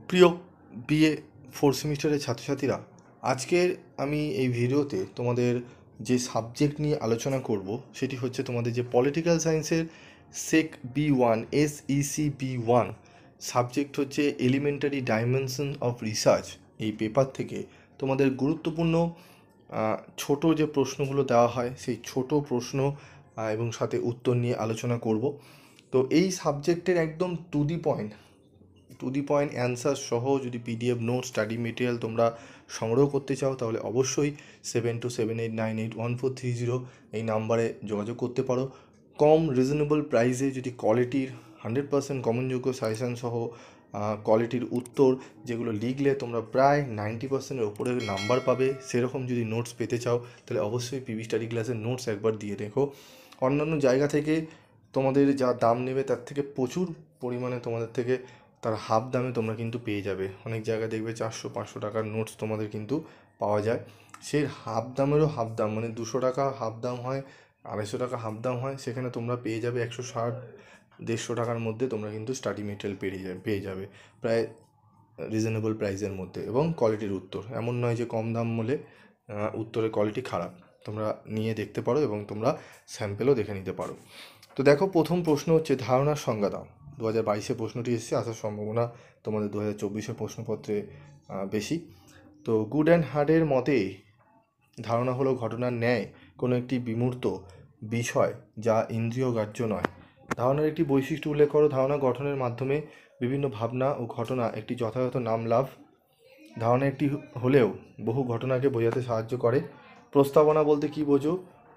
প্রিয় BA fourth সেমিস্টারের ছাত্রছাত্রীরা, আজকের আমি এই ভিডিওতে তোমাদের যে সাবজেক্ট নিয়ে আলোচনা করব সেটি হচ্ছে তোমাদের যে পলিটিক্যাল সায়েন্সের সেক B1 SEC B1 সাবজেক্ট হচ্ছে এলিমেন্টারি ডাইমেনশন অফ রিসার্চ। এই পেপার থেকে তোমাদের গুরুত্বপূর্ণ ছোট যে প্রশ্নগুলো দেওয়া হয় সেই ছোট প্রশ্ন এবং সাথে উত্তর নিয়ে আলোচনা করব। তো এই সাবজেক্টের একদম টু দি পয়েন্ট অ্যান্সার সহ যদি PDF নোট স্টাডি মেটেরিয়াল তোমরা সংগ্রহ করতে চাও তাহলে অবশ্যই 7278981430 এই নাম্বারে যোগাযোগ করতে পারো। কম রিজনেবল প্রাইসে যদি কোয়ালিটির 100% কমনযোগ্য সাজেশান সহ কোয়ালিটির উত্তর যেগুলো লিখলে তোমরা প্রায় 90%-এর উপরে নাম্বার পাবে, সেরকম যদি নোটস পেতে চাও তাহলে অবশ্যই PB স্টাডি ক্লাসের নোটস একবার দিয়ে রেখো। অন্যান্য জায়গা থেকে তোমাদের যা দাম নেবে তার থেকে প্রচুর পরিমাণে তোমাদের থেকে তার হাফ দামে তোমরা কিন্তু পেয়ে যাবে। অনেক জায়গায় দেখবে 400-500 টাকার নোটস তোমাদের কিন্তু পাওয়া যায়। সেই হাফ দামেরও হাফ দাম, মানে 200 টাকা হাফ দাম হয়, 250 টাকা হাফ দাম হয়, সেখানে তোমরা পেয়ে যাবে 160-150 টাকার মধ্যে তোমরা কিন্তু স্টাডি মেটেরিয়াল পেয়ে যাবে প্রায় রিজনেবল প্রাইসের মধ্যে এবং কোয়ালিটির উত্তর। এমন নয় যে কম দাম বলে উত্তরের কোয়ালিটি খারাপ, তোমরা নিয়ে দেখতে পারো এবং তোমরা স্যাম্পেলও দেখে নিতে পারো। তো দেখো, প্রথম প্রশ্ন হচ্ছে ধারণার সংজ্ঞা দাও। 2022-এ প্রশ্নটি এসেছে, আসার সম্ভাবনা তোমাদের 2024-এর প্রশ্নপত্রে বেশি। তো গুড অ্যান্ড হার্ডের মতে ধারণা হলো ঘটনার ন্যায় কোনো একটি বিমূর্ত বিষয় যা ইন্দ্রিয় গ্রাহ্য নয়। ধারণার একটি বৈশিষ্ট্য উল্লেখ করো। ধারণা গঠনের মাধ্যমে বিভিন্ন ভাবনা ও ঘটনা একটি যথাযথ নাম লাভ। ধারণা একটি হলেও বহু ঘটনাকে বোঝাতে সাহায্য করে। প্রস্তাবনা বলতে কি বোঝো?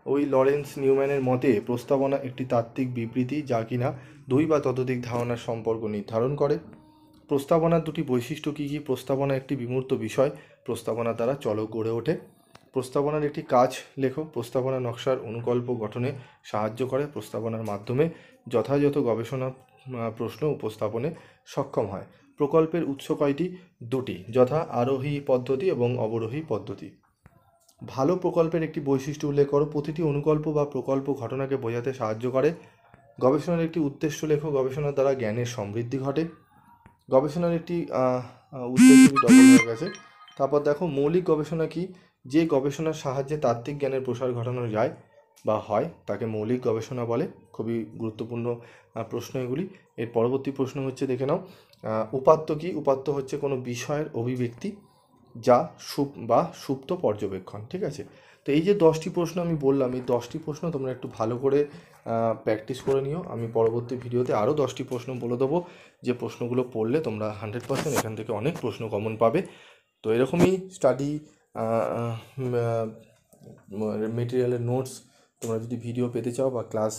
ওই লরেন্স নিউম্যানের মতে প্রস্তাবনা একটি তাত্ত্বিক বিবৃতি যা কিনা দুই বা ততোধিক ধারণার সম্পর্ক নির্ধারণ করে। প্রস্তাবনার দুটি বৈশিষ্ট্য কী কী? প্রস্তাবনা একটি বিমূর্ত বিষয়, প্রস্তাবনা দ্বারা চলক গড়ে ওঠে। প্রস্তাবনার একটি কাজ লেখো। প্রস্তাবনা নকশার অনুকল্প গঠনে সাহায্য করে। প্রস্তাবনার মাধ্যমে যথাযথ গবেষণা প্রশ্ন উপস্থাপনে সক্ষম হয়। প্রকল্পের উৎস কয়টি? দুটি, যথা আরোহী পদ্ধতি এবং অবরোহী পদ্ধতি। ভালো প্রকল্পের একটি বৈশিষ্ট্য উল্লেখ করো। প্রতিটি অনুকল্প বা প্রকল্প ঘটনাকে বোঝাতে সাহায্য করে। গবেষণার একটি উদ্দেশ্য লেখো। গবেষণার দ্বারা জ্ঞানের সমৃদ্ধি ঘটে। গবেষণার একটি উদ্দেশ্য ডবল হয়ে গেছে। তারপর দেখো, মৌলিক গবেষণা কি? যে গবেষণার সাহায্যে তাত্ত্বিক জ্ঞানের প্রসার ঘটানো যায় বা হয় তাকে মৌলিক গবেষণা বলে। খুবই গুরুত্বপূর্ণ প্রশ্ন এগুলি। এর পরবর্তী প্রশ্ন হচ্ছে, দেখে নাও, উপাত্ত কি? উপাত্ত হচ্ছে কোনো বিষয়ের অভিব্যক্তি যা সুপ্ত পর্যবেক্ষণ। ঠিক আছে? তো এই যে 10টি প্রশ্ন আমি বললাম, এই 10টি প্রশ্ন তোমরা একটু ভালো করে প্র্যাকটিস করে নিও। আমি পরবর্তী ভিডিওতে আরও 10টি প্রশ্ন বলে দেবো, যে প্রশ্নগুলো পড়লে তোমরা 100% এখান থেকে অনেক প্রশ্ন কমন পাবে। তো এরকমই স্টাডি মেটেরিয়ালের নোটস তোমরা যদি ভিডিও পেতে চাও বা ক্লাস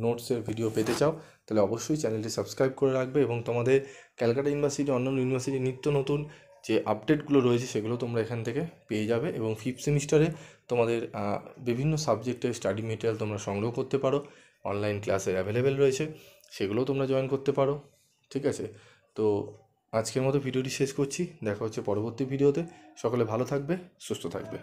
নোটসের ভিডিও পেতে চাও তাহলে অবশ্যই চ্যানেলটি সাবস্ক্রাইব করে রাখবে এবং তোমাদের ক্যালকাটা ইউনিভার্সিটি, অন্যান্য ইউনিভার্সিটি নিত্য নতুন যে আপডেটগুলো রয়েছে সেগুলো তোমরা এখান থেকে পেয়ে যাবে। এবং 5th সেমিস্টারে তোমাদের বিভিন্ন সাবজেক্টের স্টাডি মেটেরিয়াল তোমরা সংগ্রহ করতে পারো। অনলাইন ক্লাসে অ্যাভেলেবেল রয়েছে, সেগুলোও তোমরা জয়েন করতে পারো। ঠিক আছে? তো আজকের মতো ভিডিওটি শেষ করছি। দেখা হচ্ছে পরবর্তী ভিডিওতে। সকলে ভালো থাকবে, সুস্থ থাকবে।